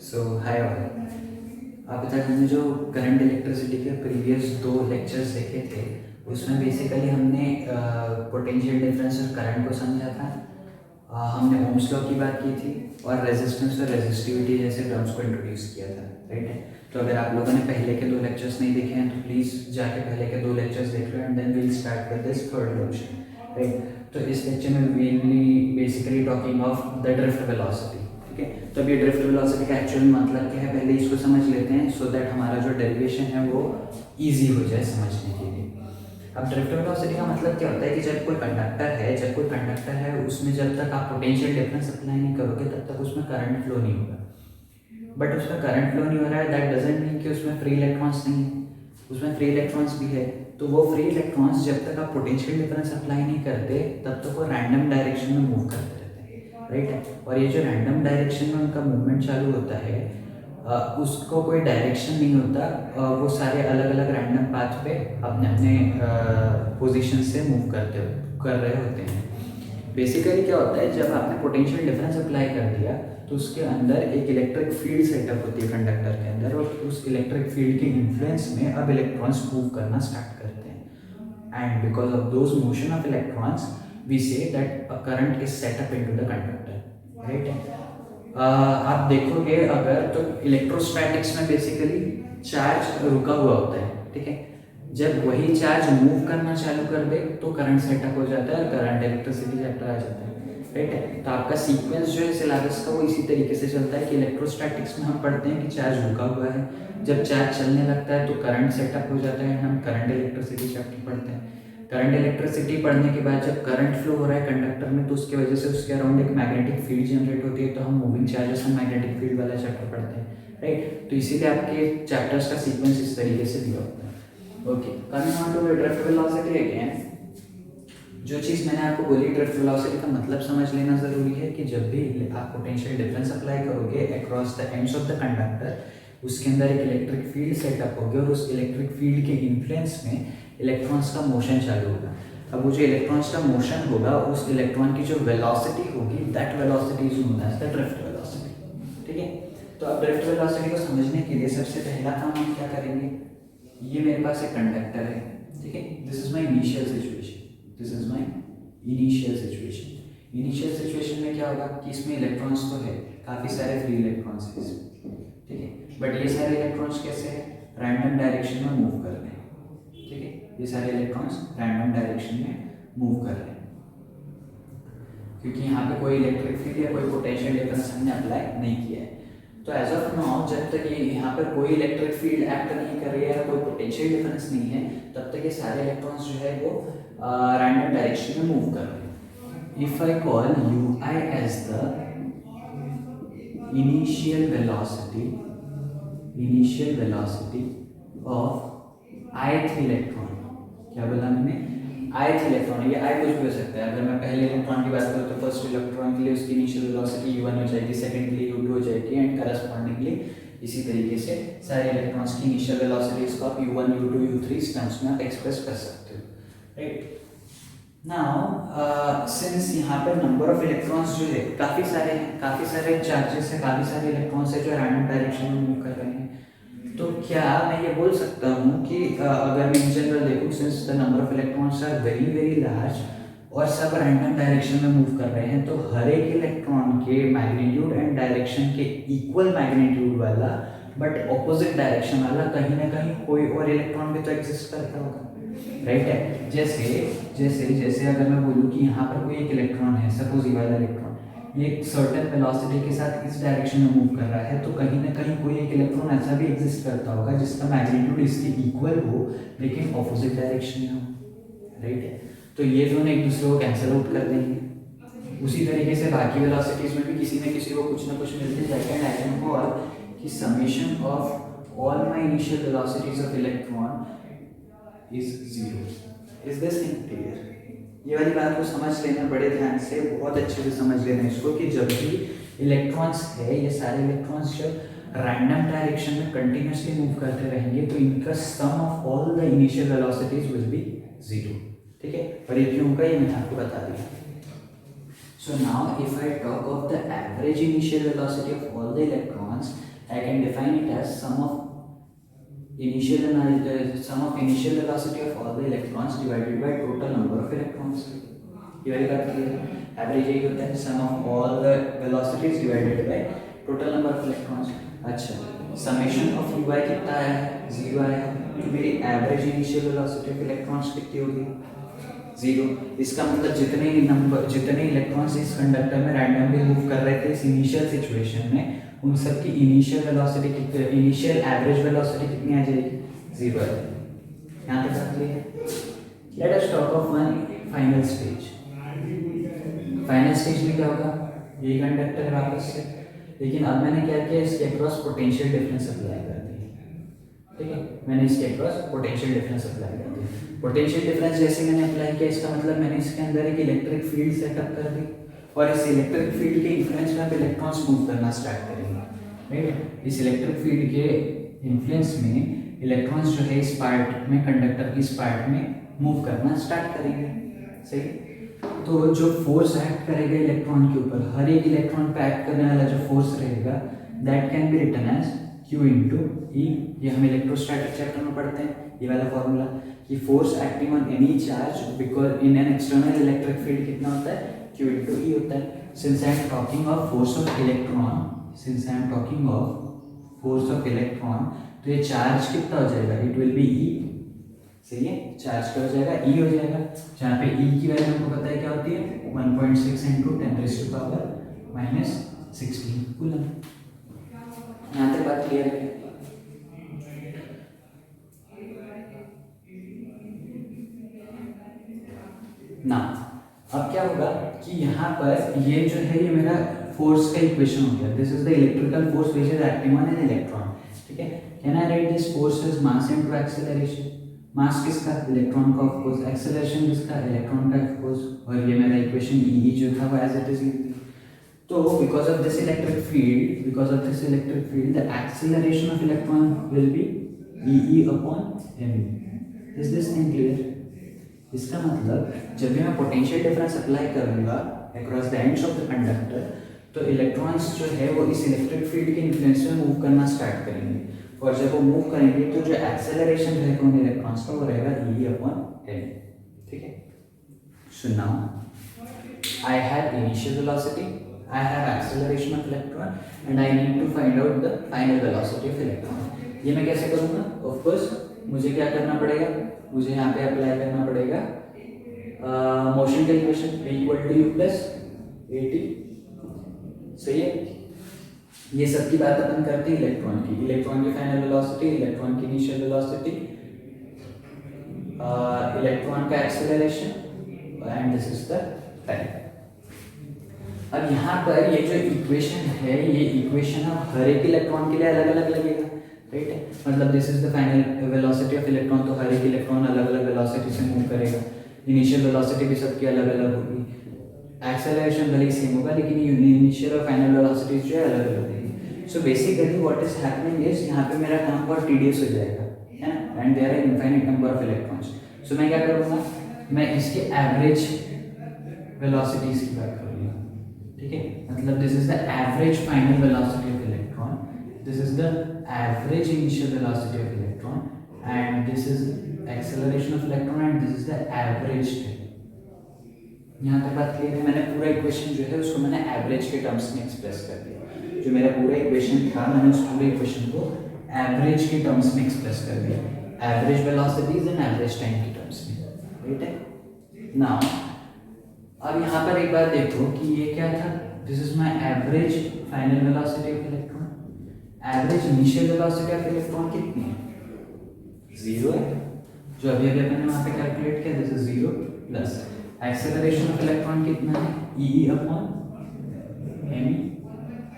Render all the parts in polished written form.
सो hi all. अभी तक हमने जो करंट इलेक्ट्रिसिटी के प्रीवियस 2 लेक्चर्स देखे थे उसमें बेसिकली हमने पोटेंशियल डिफरेंस और करंट को समझा था। हमने ओम्स लॉ की बात की थी और रेजिस्टेंस और रेजिस्टिविटी जैसे टर्म्स को इंट्रोड्यूस किया था, राइट है। तो अगर आप लोगों ने पहले के 2 लेक्चर्स नहीं देखे हैं तो प्लीज़ जाके पहले के 2 लेक्चर्स देख लो and then will start with this third lecture, right. तो इस लेक्चर में we'll basically talking of the drift velocity, ठीक है। तो अब ये ड्रिफ्ट वेलोसिटी का एक्चुअल मतलब क्या है पहले इसको समझ लेते हैं सो दैट हमारा जो डेरिवेशन है वो ईजी हो जाए समझने के लिए। अब ड्रिफ्ट वेलोसिटी का मतलब क्या होता है कि जब कोई कंडक्टर है उसमें जब तक आप पोटेंशियल डिफरेंस अप्लाई नहीं करोगे तब तक उसमें करंट फ्लो नहीं होगा। बट उसमें करंट फ्लो नहीं हो रहा है दैट डजंट मीन कि उसमें फ्री इलेक्ट्रॉन्स नहीं है, उसमें फ्री इलेक्ट्रॉन्स भी है। तो वो फ्री इलेक्ट्रॉन्स जब तक आप पोटेंशियल डिफरेंस अप्लाई नहीं करते तब तक वो रैंडम डायरेक्शन में मूव करते रहते हैं, राइट है। और ये जो रैंडम डायरेक्शन में उनका मूवमेंट चालू होता है उसको कोई डायरेक्शन नहीं होता, वो सारे अलग अलग रैंडम पाथ पे अपने अपने पोजीशन से मूव कर रहे होते हैं। बेसिकली क्या होता है जब आपने पोटेंशियल डिफरेंस अप्लाई कर दिया तो उसके अंदर एक इलेक्ट्रिक फील्ड सेटअप होती है कंडक्टर के अंदर, और उस इलेक्ट्रिक फील्ड के इन्फ्लुएंस में अब इलेक्ट्रॉन्स मूव करना स्टार्ट करते हैं and because of those motion of electrons we see that a current is set up into the conductor, right है। आप देखोगे अगर तो इलेक्ट्रोस्टैटिक्स में बेसिकली चार्ज रुका हुआ होता है, ठीक है। जब वही चार्ज मूव करना चालू कर दे तो करंट सेटअप हो जाता है और करंट इलेक्ट्रिसिटी चैप्टर आ जाता है, राइट है। तो आपका सीक्वेंस जो है सिलेबस का वो इसी तरीके से चलता है कि इलेक्ट्रोस्टैटिक्स में हम पढ़ते हैं कि चार्ज रुका हुआ है, जब चार्ज चलने लगता है तो करंट सेटअप हो जाता है, हम करंट इलेक्ट्रिसिटी चैप्टर पढ़ते हैं। करंट इलेक्ट्रिसिटी पढ़ने के बाद जब करंट फ्लो हो रहा है कंडक्टर में तो उसकी वजह से उसके अराउंड एक मैग्नेटिक फील्ड जनरेट होती है, तो हम moving charges and magnetic field वाला चैप्टर पढ़ते हैं, राइट। तो इसीलिए आपके चैप्टर्स का सीक्वेंस इस तरीके से दिया होता है। Okay, coming on to the drift velocity again. जो चीज़ मैंने आपको बोली ड्रिफ्ट वेलोसिटी का मतलब समझ लेना ज़रूरी है कि जब भी आप पोटेंशियल डिफरेंस अप्लाई करोगे across the ends of the conductor उसके अंदर एक इलेक्ट्रिक फील्ड सेटअप होगी और उस इलेक्ट्रिक फील्ड के इन्फ्लुएंस में इलेक्ट्रॉन्स का मोशन चालू होगा। अब वो जो इलेक्ट्रॉन्स का मोशन होगा उस इलेक्ट्रॉन की जो वेलोसिटी होगी that velocity is known as the drift velocity, ठीक है। तो अब ड्रिफ्ट वेलोसिटी को समझने के लिए सबसे पहला काम हम क्या करेंगे, ये मेरे पास एक कंडक्टर है, ठीक है। This is my initial situation में क्या होगा कि इसमें इलेक्ट्रॉन्स तो है, काफ़ी सारे फ्री इलेक्ट्रॉन्स हैं इसमें, ठीक है। बट ये सारे इलेक्ट्रॉन्स कैसे हैं, रैंडम डायरेक्शन में मूव कर रहे हैं, ठीक है। ये सारे इलेक्ट्रॉन्स रैंडम डायरेक्शन में मूव कर रहे हैं क्योंकि यहाँ पे कोई इलेक्ट्रिक फील्ड या कोई पोटेंशियल डिफरेंस हमने अप्लाई नहीं किया है। तो एज ऑफ नाउ जब तक ये यहाँ पर कोई इलेक्ट्रिक फील्ड एक्ट नहीं कर रही है, कोई पोटेंशियल डिफरेंस नहीं है, तब तक ये सारे इलेक्ट्रॉन्स जो है वो रैंडम डायरेक्शन में मूव कर रहे हैं। If I call U I as the initial velocity of ith electron, क्या बोला मैंने, ith इलेक्ट्रॉन, ये i कुछ भी हो सकता है। अगर मैं पहले इलेक्ट्रॉन की बात करूँ तो फर्स्ट इलेक्ट्रॉन के लिए उसकी इनिशियल वेलोसिटी u1 हो जाएगी, सेकंड के लिए u2 हो जाएगी एंड करस्पॉन्डिंगली इसी तरीके से सारे इलेक्ट्रॉन्स की इनिशियल वेलोसिटीज को आप u1 u2 u3 इस टर्म्स में आप एक्सप्रेस कर सकते हो, राइट। नाउ सिंस यहाँ पर नंबर ऑफ इलेक्ट्रॉन्स जो है काफ़ी सारे चार्जेस है, काफ़ी सारे इलेक्ट्रॉन्स है जो रैंडम डायरेक्शन में मूव कर रहे हैं, तो क्या मैं ये बोल सकता हूँ कि अगर मैं इन जनरल देखूँ since the number of electrons are very very large और सब रैंडम डायरेक्शन में मूव कर रहे हैं तो हर एक इलेक्ट्रॉन के मैग्नीट्यूड एंड डायरेक्शन के इक्वल मैग्नीट्यूड वाला बट ऑपोजिट डायरेक्शन वाला कहीं ना कहीं कोई और इलेक्ट्रॉन भी तो एग्जिस्ट करता होगा, राइट है। जैसे अगर मैं बोलूँ कि यहाँ पर कोई एक इलेक्ट्रॉन है, सपोज ये वाला इलेक्ट्रॉन ये एक सर्टेन वेलोसिटी के साथ इस डायरेक्शन में मूव कर रहा है, तो कहीं ना कहीं कोई एक इलेक्ट्रॉन ऐसा भी एग्जिस्ट करता होगा जिसका मैग्नीट्यूड इसके इक्वल हो लेकिन ऑपोजिट डायरेक्शन में हो, राइट है। तो ये दोनों एक दूसरे को कैंसिल आउट कर देंगे। उसी तरीके से बाकी वेलोसिटीज में भी किसी न किसी को कुछ ना कुछ मिलते जाएगा एंड आई कैन कॉल कि summation of all my initial velocities of electron is 0। Is this thing clear? ये वाली बात को समझ लेना बड़े ध्यान से, बहुत अच्छे से समझ लेना इसको कि जब भी इलेक्ट्रॉन्स है ये सारे इलेक्ट्रॉन्स जब रैंडम डायरेक्शन में कंटिन्यूसली मूव करते रहेंगे तो इनका sum of all the initial velocities will be 0, ठीक है। और ये क्यों होगा ये मैंने आपको बता दिया। So now if I talk of the average initial velocity of all the electrons I can define it as sum of initial velocity of all the electrons divided by total number of electrons. ये वाली बात clear है. Average यही होता है, sum of all the velocities divided by total number of electrons. अच्छा, summation of u by कितना आया है, 0 आया है. तो मेरी average initial velocity of electrons कितनी होगी, 0. इसका मतलब जितने इलेक्ट्रॉन्स इस कंडक्टर में रैंडमली मूव कर रहे थे इस इनिशियल सिचुएशन में, उन सब की इनिशियल वेलोसिटी कितनी, इनिशियल एवरेज वेलोसिटी कितनी आ जाएगी, 0 आ जाएगी. यहाँ तक बात क्लियर है. Let us talk of one final stage. Final stage में क्या होगा, ये कंडक्टर है वापस से, लेकिन अब मैंने क्या किया, इसके अक्रॉस पोटेंशियल डिफरेंस अप्लाई कर दिया. ठीक है, मैंने इसके अक्रॉस पोटेंशियल डिफरेंस अप्लाई कर दिया. पोटेंशियल डिफरेंस जैसे मैंने अप्लाई किया, इसका मतलब मैंने इसके अंदर एक इलेक्ट्रिक फील्ड सेटअप कर दी, और इस इलेक्ट्रिक फील्ड के इन्फ्लुएंस में इलेक्ट्रॉन्स मूव करना स्टार्ट करेंगे. राइट, इस इलेक्ट्रिक फील्ड के इन्फ्लुएंस में इलेक्ट्रॉन्स जो है इस पार्ट में, कंडक्टर की इस पार्ट में मूव करना स्टार्ट करेंगे. सही. तो जो फोर्स एक्ट करेगा इलेक्ट्रॉन के ऊपर, हर एक इलेक्ट्रॉन पे एक्ट करने वाला जो फोर्स रहेगा, that can be written as Q into E. ये हम इलेक्ट्रोस्टैटिक चैप्टर में पढ़ते हैं, ये वाला फॉर्मूला, कि force acting on any charge because in an external electric field कितना होता है, Q इंटू ई होता है. Since I am talking of force of electron, तो ये चार्ज कितना हो जाएगा, इट विल बी ई. सही है, चार्ज क्या हो जाएगा, ई हो जाएगा. जहाँ पे ई की वैल्यू हमको पता है क्या होती है, 1.6 इंटू 10⁻⁻16 कूलम. यहाँ तक बात क्लियर है. ना अब क्या होगा कि यहाँ पर ये जो है, ये मेरा फोर्स का इक्वेशन हो गया. This is the electrical force which is acting on an electron. ठीक है, can I write this force as mass into acceleration. Mass किसका, इलेक्ट्रॉन का, ऑफ कोर्स. एक्सेलरेशन किसका, इलेक्ट्रॉन का, ऑफ कोर्स. और ये मेरा इक्वेशन ई जो था वो एज इट इज. तो because of this electric field the acceleration of electron will be E upon M. Is this thing clear. इसका मतलब जब भी मैं पोटेंशियल डिफरेंस अप्लाई करूंगा across the ends of the conductor, तो इलेक्ट्रॉन्स जो है वो इस इलेक्ट्रिक फील्ड के इन्फ्लुएंस में मूव करना स्टार्ट करेंगे. और जब वो मूव करेंगे तो जो एक्सेलरेशन रहेगा उन इलेक्ट्रॉन्स का, वो रहेगा ई अपॉन एम. ठीक है. So now I have initial velocity, I have acceleration of electron and I need to find out the final velocity of electron. ये मैं कैसे करूँगा? Of course मुझे क्या करना पड़ेगा, मुझे यहाँ पे अप्लाई करना पड़ेगा मोशन का equation, v equal to u plus a t. सही है. ये सब की बात अपन करते हैं इलेक्ट्रॉन की. इलेक्ट्रॉन की फाइनल वेलोसिटी, इलेक्ट्रॉन की इनिशियल वेलोसिटी, इलेक्ट्रॉन का acceleration, and this is the time. अब यहाँ पर ये जो इक्वेशन है, ये इक्वेशन अब हर एक इलेक्ट्रॉन के लिए अलग अलग लगेगा. राइट है, मतलब this is the final velocity of electron, तो हर एक इलेक्ट्रॉन अलग अलग वेलोसिटी से मूव करेगा. इनिशियल वेलोसिटी भी सबकी अलग अलग होगी. एक्सेलरेशन भले ही सेम होगा, लेकिन इनिशियल और फाइनल वेलोसिटीज जो है अलग अलग होगी. So basically what is happening is, यहाँ पे मेरा काम बहुत टीडियस हो जाएगा, है ना, and there are infinite number of electrons. So मैं क्या करूँगा, मैं इसके एवरेज वेलोसिटीज की बात करूँगा. ठीक है, मतलब this is the average final velocity of electron, this is the average initial velocity of electron, and this is acceleration of electron, and this is the average time. यहाँ तक बात क्लियर है. मैंने पूरा इक्वेशन जो है उसको मैंने एवरेज के टर्म्स में एक्सप्रेस कर दिया. जो मेरा पूरा इक्वेशन था, मैंने उस पूरे इक्वेशन को एवरेज के टर्म्स में एक्सप्रेस कर दिया, average velocities and average time के टर्म्स में. राइट है. नाउ अब यहाँ पर एक बात देखो कि ये क्या था, this is my average final velocity of electron. Average initial velocity of electron कितनी है, 0 है, जो अभी अभी मैंने वहाँ पे कैलकुलेट किया. This is 0 plus acceleration of electron कितना है, ई अपॉन एम.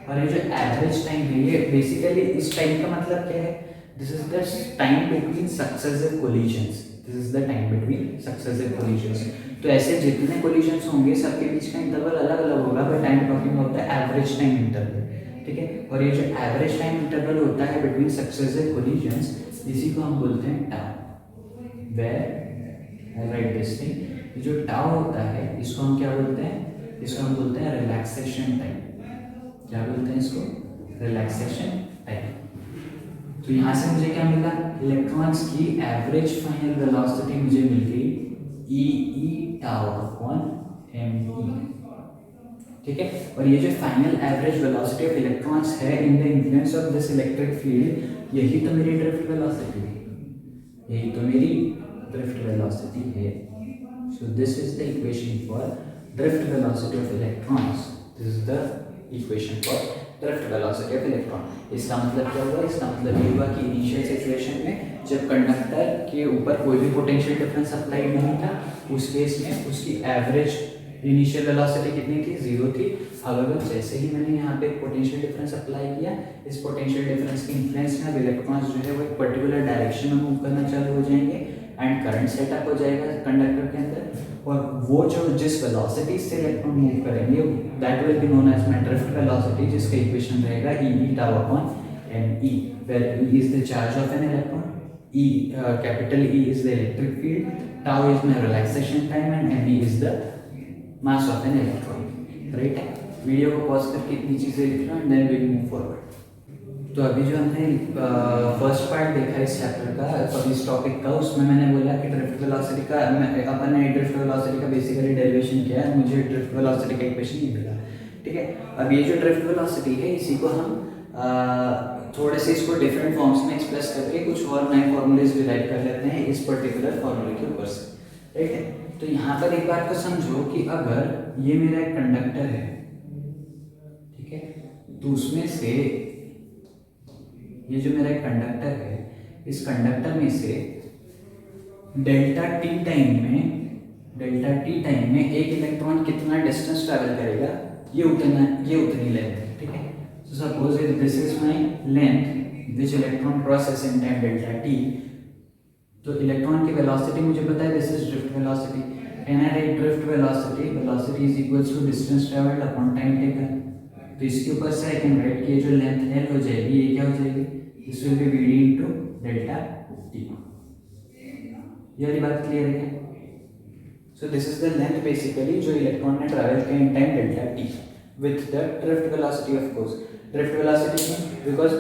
और ये जो एवरेज टाइम है, ये बेसिकली इस टाइम का मतलब क्या है, this is the time between successive collisions. This is the time between successive collisions. तो ऐसे जितने कोलिजन्स होंगे सबके बीच का इंटरवल अलग अलग होगा, बट टाइम टॉकिंग होता है एवरेज टाइम इंटरवल. ठीक है, और ये जो एवरेज टाइम इंटरवल होता है बिटवीन सक्सेसिव कोलिजन्स, इसी को हम बोलते हैं tau. Where I write this thing, ये जो टाउ होता है इसको हम क्या बोलते हैं, इसको हम बोलते हैं रिलैक्सेशन टाइम. क्या बोलते हैं इसको, रिलैक्सेशन टाइम. तो यहाँ से मुझे क्या मिला, इलेक्ट्रॉन्स की एवरेज फाइनल वेलोसिटी मुझे मिल गई E tau upon M E, ठीक है। और ये जो final average velocity of electrons है in the influence of this electric field, यही तो मेरी ड्रिफ्ट वेलोसिटी है, यही तो मेरी ड्रिफ्ट वेलोसिटी है। So this is the equation for drift velocity of electrons, this is the equation for drift velocity of electron. इसका मतलब क्या हुआ, इसका मतलब ये हुआ कि इनिशियल सिचुएशन में जब कंडक्टर के ऊपर कोई भी पोटेंशियल डिफरेंस अप्लाई नहीं था, उस केस में उसकी एवरेज इनिशियल वेलोसिटी कितनी थी, 0 थी। हाउएवर जैसे ही मैंने यहाँ पे पोटेंशियल डिफरेंस अप्लाई किया, इस पोटेंशियल डिफरेंस के इन्फ्लुएंस में अब इलेक्ट्रॉन्स जो है वो एक पर्टिकुलर डायरेक्शन में मूव करना चालू हो जाएंगे एंड करंट सेटअप हो जाएगा कंडक्टर के अंदर, और वो जो जिस वेलोसिटी से इलेक्ट्रॉन मूव करेंगे that will be known as my drift velocity, जिसका इक्वेशन रहेगा E tau upon M E, where E is the charge of an electron, E capital E is the electric field, tau is my relaxation time and m is the mass of an electron, right? Video को pause करके इतनी चीज़ें लिख लो and then we move forward. तो अभी जो हमने फर्स्ट पार्ट देखा इस चैप्टर का, इस टॉपिक का, उसमें मैंने बोला कि ड्रिफ्ट वेलोसिटी का अपन ने ड्रिफ्ट वेलोसिटी का बेसिकली डेरिवेशन किया है, मुझे ड्रिफ्ट वेलोसिटी का इक्वेशन ये मिला, ठीक है। अब ये जो ड्रिफ्ट वेलोसिटी है इसी को हम थोड़े से इसको डिफरेंट फॉर्म्स में एक्सप्रेस करके कुछ और नए फॉर्मूलेज डिराइव कर लेते हैं इस पर्टिकुलर फॉर्मूले के ऊपर से, राइट है। तो यहाँ पर एक बात को समझो कि अगर ये मेरा एक कंडक्टर है, ठीक है, तो उसमें से ये जो मेरा एक कंडक्टर है, इस कंडक्टर में से डेल्टा टी टाइम में एक इलेक्ट्रॉन कितना डिस्टेंस ट्रैवल करेगा, ये उतनी लेंथ है, ठीक है। So suppose if this is my length which electron crosses in time delta t, तो इलेक्ट्रॉन की वेलोसिटी मुझे पता है, this is drift velocity, can I write drift velocity is equals to distance travelled upon time taken. तो इसके ऊपर से I can write कि जो लेंथ l हो जाएगी, ये क्या हो जाएगी, this will be vd into delta t। ये वाली बात क्लियर है क्या? So this is the length basically जो इलेक्ट्रॉन ने ट्रैवल किया in time delta t with the drift velocity of course। Drift velocity में बिकॉज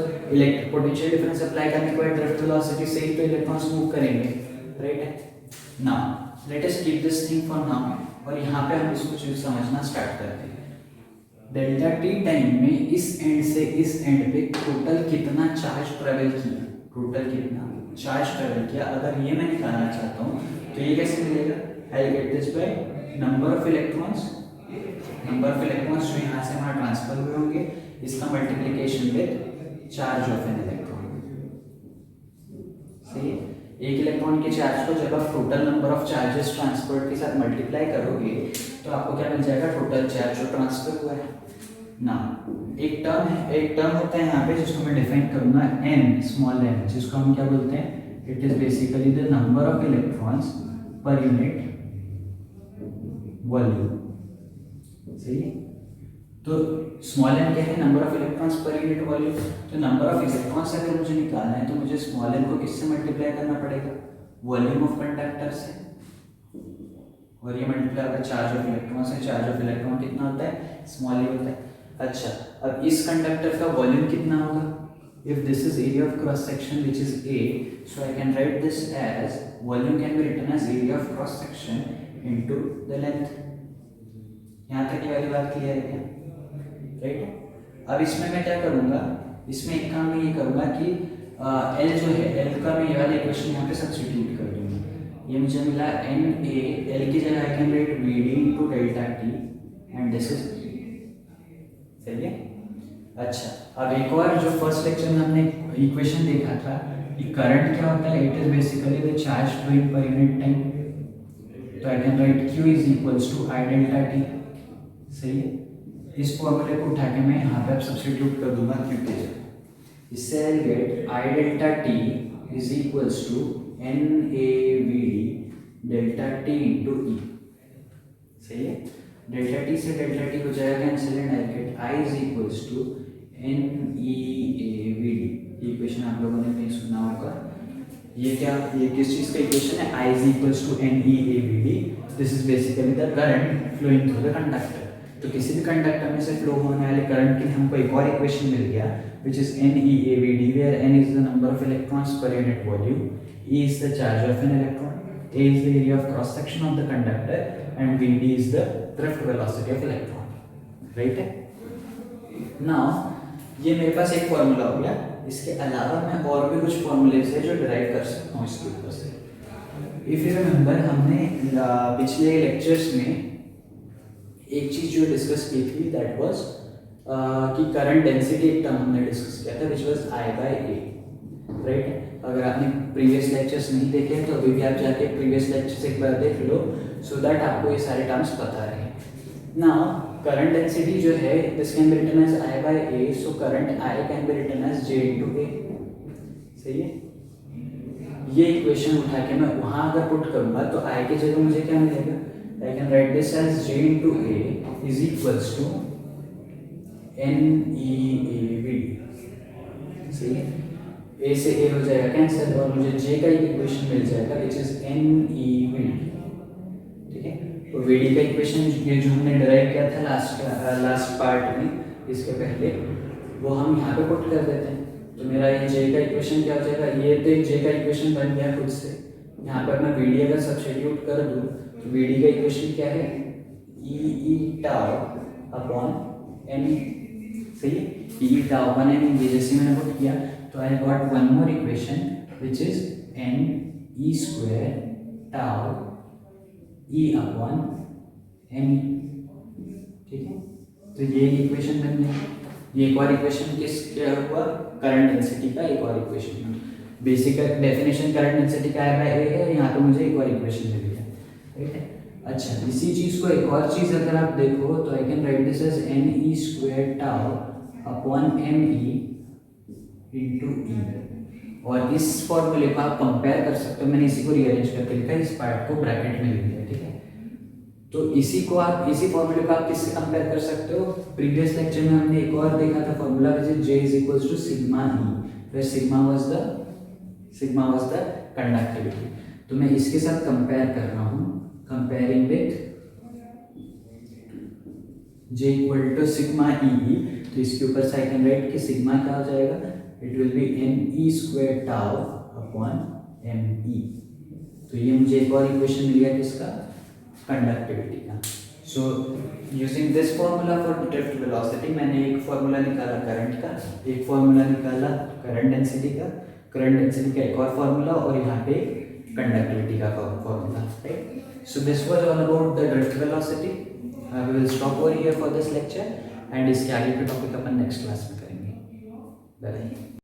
पोटेंशियल डिफरेंस अप्लाई करने के बाद ड्रिफ्ट वेलोसिटी से ही तो इलेक्ट्रॉन्स मूव करेंगे, राइट है। Now let us keep this thing for now, और यहाँ पे हम इसको चीज समझना स्टार्ट करते हैं। डेल्टा टी टाइम में इस एंड से इस एंड पे टोटल कितना चार्ज ट्रेवल किया, टोटल कितना चार्ज ट्रेवल किया, अगर ये मैं निकालना चाहता हूँ तो ये कैसे मिलेगा, I get this by number of electrons जो यहाँ से वहाँ ट्रांसफर हुए होंगे, इसका multiplication with charge of an electron, सही है। एक इलेक्ट्रॉन के चार्ज को जब आप total number of charges transferred के साथ मल्टीप्लाई करोगे तो आपको क्या मिल जाएगा, टोटल चार्ज जो ट्रांसफर हुआ है ना। एक टर्म होता है यहाँ पे जिसको मैं डिफाइन करूंगा n, स्मॉल n, जिसको हम क्या बोलते हैं, it is basically the number of electrons per unit volume, सही है। तो स्मॉल n क्या है, number of electrons per unit volume. तो नंबर ऑफ इलेक्ट्रॉन्स अगर मुझे निकालना है तो मुझे स्मॉल n को किससे मल्टीप्लाई करना पड़ेगा, वॉल्यूम ऑफ कंडक्टर से, और ये मल्टीप्लाई होगा चार्ज ऑफ इलेक्ट्रॉन से। चार्ज ऑफ इलेक्ट्रॉन कितना होता है, स्मॉल ही होता है। अच्छा, अब इस कंडक्टर का वॉल्यूम कितना होगा, if this is area of cross section which is A, so I can write this as volume can be written as area of cross section into the length। यहाँ तक ये वाली बात क्लियर है क्या, राइट। अब इसमें मैं क्या करूँगा, इसमें एक काम मैं ये करूँगा कि L जो है, L का मैं ये वाला इक्वेशन यहाँ पे सब्स्टिट्यूट कर दूँगा। ये मुझे मिला NA, L की जगह आई can right VD into delta T and this is, सही है। अच्छा, अब एक और जो फर्स्ट लेक्चर में हमने इक्वेशन देखा था कि करंट क्या होता है, it is basically the charge flowing per unit time. तो I can write Q is equals to I delta T, सही है। इस फॉर्मूले को उठा के मैं यहाँ पे अब सब्स्टिट्यूट कर दूंगा Q के जगह, इससे I get I delta T is equals to NAVD delta T into E, सही है। डेल्टा T से डेल्टा T हो जाएगा cancel and I get I is equals to NEAVD। Equation आप लोगों ने कहीं सुना होगा, ये क्या, ये किस चीज़ का इक्वेशन है, I is equals to NEAVD। This is basically the current flowing through the conductor. तो किसी भी कंडक्टर में से फ्लो होने वाले करंट के लिए हमको एक और इक्वेशन मिल गया which is NeAVD, where N is the number of electrons per unit volume, E is the charge of an electron, A is the area of cross section of the conductor and Vd is the drift velocity of electron. Right है? Now ये मेरे पास एक formula हो गया, इसके अलावा मैं और भी कुछ फॉर्मूलेज है जो डिराइव कर सकता हूँ इसके ऊपर से। इफ यू रिमेंबर हमने पिछले लेक्चर्स में एक चीज जो डिस्कस की थी दैट वाज कि करंट डेंसिटी एक टर्म हमने डिस्कस किया था विच वाज I/A, राइट। अगर आपने प्रीवियस लेक्चर्स नहीं देखे तो अभी भी आप जाके प्रीवियस लेक्चर्स एक बार देख लो सो दैट आपको ये सारे टर्म्स पता रहे। नाउ करंट डेंसिटी जो है this can be written as I/A, so current I can be written as J into A, सही है। ये इक्वेशन उठा के मैं वहां अगर पुट करूंगा तो I की जगह मुझे क्या मिलेगा, I can write this as J into A is equals to NeAV, सही है। A से A हो जाएगा कैंसिल और मुझे J का एक इक्वेशन मिल जाएगा विच इज NeVD, ठीक है। तो VD का इक्वेशन ये जो हमने डिराइव किया था लास्ट पार्ट में इसके पहले वो हम यहाँ पे पुट कर देते हैं, तो मेरा ये J का इक्वेशन क्या हो जाएगा, ये तो एक J का इक्वेशन बन गया खुद से। यहाँ पर मैं VD अगर सब्स्टिट्यूट कर दूँ तो VD का इक्वेशन क्या है, E tau अपॉन NE, सही है। E tau अपॉन NE, ये जैसे मैंने पुट किया तो I got one more equation which is NE square tau E upon NE, ठीक है। तो ये इक्वेशन बन गई। ये एक और इक्वेशन किस क्या हुआ, करंट डेंसिटी का एक और equation. Basic definition current density का I/A है, यहाँ पे मुझे एक और इक्वेशन मिल गया, राइट है। अच्छा, इसी चीज को एक और चीज अगर आप देखो तो I can write this as NE square tau upon ME into E, और इस फॉर्मूले को आप कंपेयर कर सकते हो। मैंने इसी को रीअरेंज करके लिखा है, इस पार्ट को ब्रैकेट में लिख दिया, ठीक है। तो इसी फॉर्मूले को आप किससे कंपेयर कर सकते हो, प्रीवियस लेक्चर में हमने एक और देखा था formula which is J is equals to sigma E, where sigma was the conductivity. तो मैं इसके साथ कंपेयर कर रहा हूँ, comparing with J equal to sigma E, तो इसके ऊपर से आई कैन राइट कि सिग्मा क्या हो जाएगा, it will be NE square tau upon ME। तो ये मुझे एक और इक्वेशन मिल गया किसका, कंडक्टिविटी का। So using this formula for drift velocity, मैंने एक फॉर्मूला निकाला करंट का, एक फॉर्मूला निकाला करंट डेंसिटी का, करंट डेंसिटी का एक और फॉर्मूला, और यहाँ पे कंडक्टिविटी का formula, right. So this was all about the drift velocity. We will stop over here for this lecture and इसके आगे के टॉपिक अपन नेक्स्ट क्लास में करेंगे। बाय।